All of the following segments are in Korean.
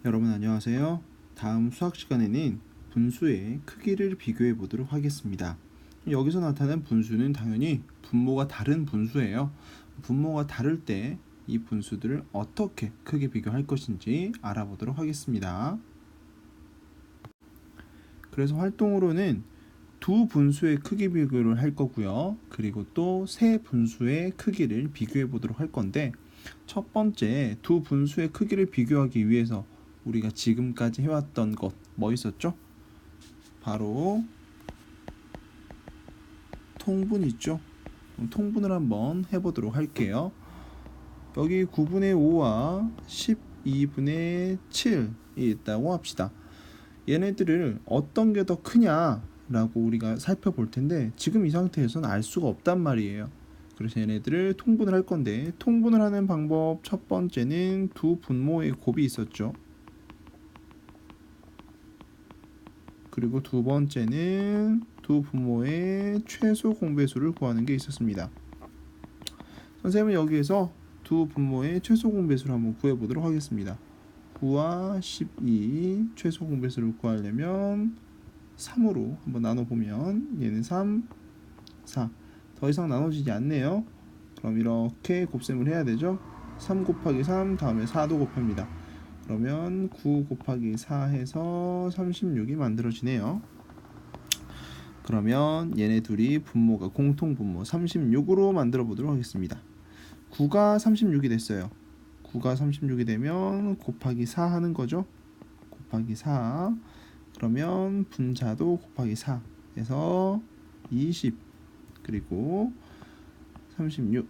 여러분 안녕하세요. 다음 수학 시간에는 분수의 크기를 비교해 보도록 하겠습니다. 여기서 나타난 분수는 당연히 분모가 다른 분수예요. 분모가 다를 때 이 분수들을 어떻게 크기 비교할 것인지 알아보도록 하겠습니다. 그래서 활동으로는 두 분수의 크기 비교를 할 거고요. 그리고 또 세 분수의 크기를 비교해 보도록 할 건데, 첫 번째 두 분수의 크기를 비교하기 위해서 우리가 지금까지 해왔던 것 뭐 있었죠? 바로 통분 있죠? 통분을 한번 해보도록 할게요. 여기 9분의 5와 12분의 7이 있다고 합시다. 얘네들을 어떤 게 더 크냐라고 우리가 살펴볼 텐데, 지금 이 상태에서는 알 수가 없단 말이에요. 그래서 얘네들을 통분을 할 건데, 통분을 하는 방법 첫 번째는 두 분모의 곱이 있었죠. 그리고 두 번째는 두 분모의 최소 공배수를 구하는 게 있었습니다. 선생님은 여기에서 두 분모의 최소 공배수를 한번 구해보도록 하겠습니다. 9와 12 최소 공배수를 구하려면 3으로 한번 나눠보면 얘는 3, 4. 더 이상 나눠지지 않네요. 그럼 이렇게 곱셈을 해야 되죠. 3 곱하기 3 다음에 4도 곱합니다. 그러면 9 곱하기 4 해서 36이 만들어지네요. 그러면 얘네 둘이 분모가 공통 분모 36으로 만들어 보도록 하겠습니다. 9가 36이 됐어요. 9가 36이 되면 곱하기 4 하는 거죠. 곱하기 4. 그러면 분자도 곱하기 4 해서 20. 그리고 36.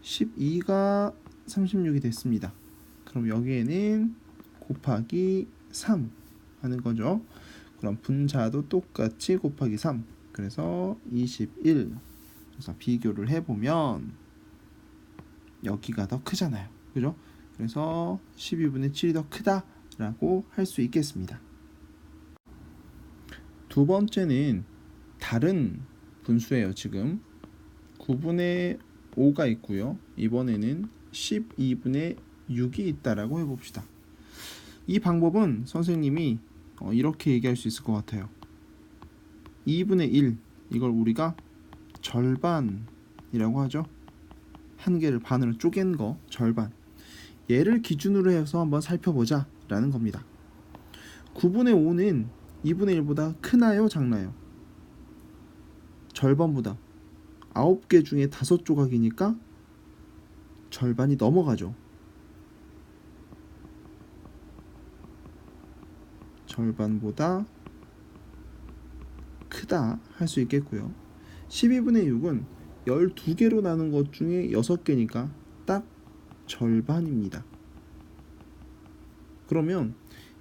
12가 36이 됐습니다. 그럼 여기에는 곱하기 3 하는 거죠. 그럼 분자도 똑같이 곱하기 3. 그래서 21. 그래서 비교를 해보면 여기가 더 크잖아요. 그죠? 그래서 12분의 7이 더 크다라고 할 수 있겠습니다. 두 번째는 다른 분수예요. 지금 9분의 5가 있고요. 이번에는 12분의 6이 있다라고 해봅시다. 이 방법은 선생님이 이렇게 얘기할 수 있을 것 같아요. 2분의 1 이걸 우리가 절반이라고 하죠. 한 개를 반으로 쪼갠 거 절반. 얘를 기준으로 해서 한번 살펴보자 라는 겁니다. 9분의 5는 2분의 1보다 크나요? 작나요? 절반보다 9개 중에 5조각이니까 절반이 넘어가죠. 절반보다 크다 할 수 있겠고요. 12분의 6은 12개로 나눈 것 중에 6개니까 딱 절반입니다. 그러면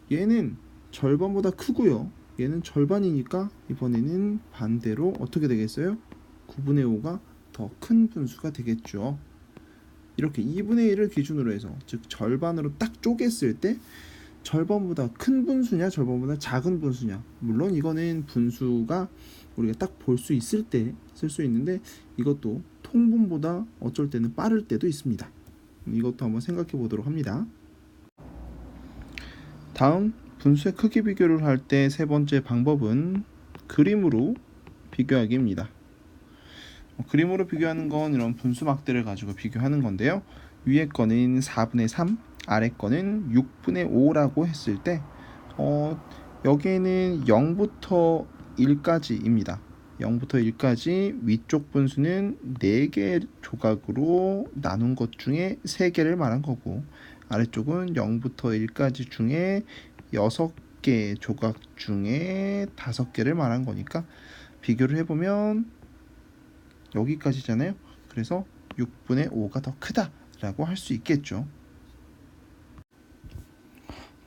얘는 절반보다 크고요. 얘는 절반이니까 이번에는 반대로 어떻게 되겠어요? 9분의 5가 더 큰 분수가 되겠죠. 이렇게 2분의 1을 기준으로 해서, 즉 절반으로 딱 쪼갰을 때 절반보다 큰 분수냐 절반보다 작은 분수냐, 물론 이거는 분수가 우리가 딱 볼 수 있을 때 쓸 수 있는데, 이것도 통분보다 어쩔 때는 빠를 때도 있습니다. 이것도 한번 생각해 보도록 합니다. 다음 분수의 크기 비교를 할 때 세 번째 방법은 그림으로 비교하기입니다. 그림으로 비교하는 건 이런 분수막들을 가지고 비교하는 건데요. 위에 거는 4분의 3, 아래 거는 6분의 5라고 했을 때 여기에는 0부터 1까지입니다. 0부터 1까지 위쪽 분수는 4개 조각으로 나눈 것 중에 3개를 말한 거고, 아래쪽은 0부터 1까지 중에 6개 조각 중에 5개를 말한 거니까 비교를 해보면 여기까지잖아요. 그래서 6분의 5가 더 크다라고 할 수 있겠죠.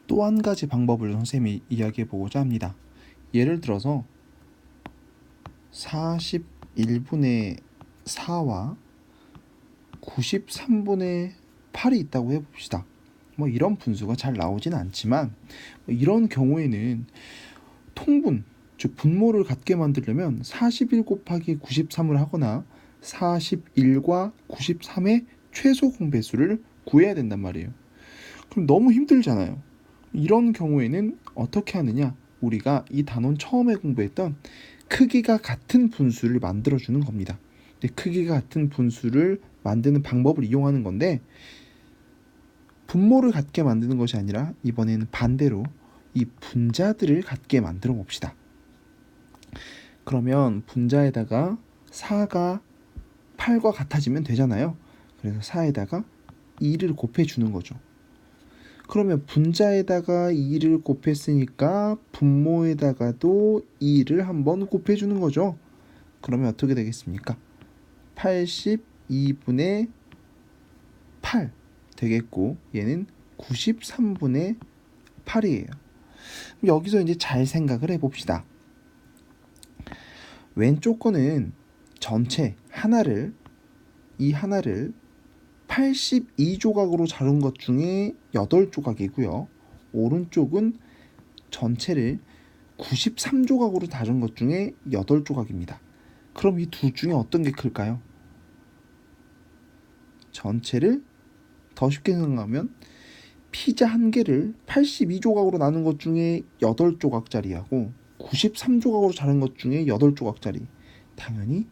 또 한 가지 방법을 선생님이 이야기해 보고자 합니다. 예를 들어서 41분의 4와 93분의 8이 있다고 해봅시다. 이런 분수가 잘 나오진 않지만, 이런 경우에는 통분, 즉 분모를 같게 만들려면 41 곱하기 93을 하거나 41과 93의 최소 공배수를 구해야 된단 말이에요. 그럼 너무 힘들잖아요. 이런 경우에는 어떻게 하느냐? 우리가 이 단원 처음에 공부했던 크기가 같은 분수를 만들어주는 겁니다. 근데 크기가 같은 분수를 만드는 방법을 이용하는 건데 분모를 같게 만드는 것이 아니라 이번에는 반대로 이 분자들을 같게 만들어 봅시다. 그러면 분자에다가 4가 8과 같아지면 되잖아요. 그래서 4에다가 2를 곱해주는 거죠. 그러면 분자에다가 2를 곱했으니까 분모에다가도 2를 한번 곱해주는 거죠. 그러면 어떻게 되겠습니까? 82분의 8 되겠고 얘는 93분의 8이에요. 여기서 이제 잘 생각을 해봅시다. 왼쪽 거는 전체 이 하나를 82조각으로 자른 것 중에 8조각이고요. 오른쪽은 전체를 93조각으로 자른 것 중에 8조각입니다. 그럼 이 둘 중에 어떤 게 클까요? 전체를 더 쉽게 생각하면 피자 한 개를 82조각으로 나눈 것 중에 8조각짜리하고 93조각으로 자른 것 중에 8조각짜리, 당연히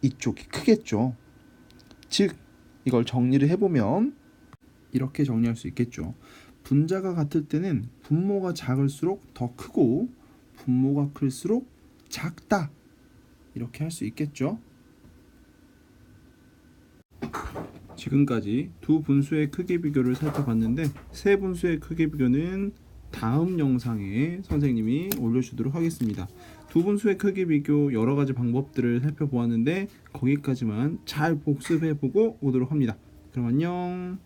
이쪽이 크겠죠. 즉 이걸 정리를 해보면 이렇게 정리할 수 있겠죠. 분자가 같을 때는 분모가 작을수록 더 크고 분모가 클수록 작다, 이렇게 할 수 있겠죠. 지금까지 두 분수의 크기 비교를 살펴봤는데 세 분수의 크기 비교는 다음 영상에 선생님이 올려주도록 하겠습니다. 두 분수의 크기 비교 여러 가지 방법들을 살펴보았는데 거기까지만 잘 복습해보고 오도록 합니다. 그럼 안녕.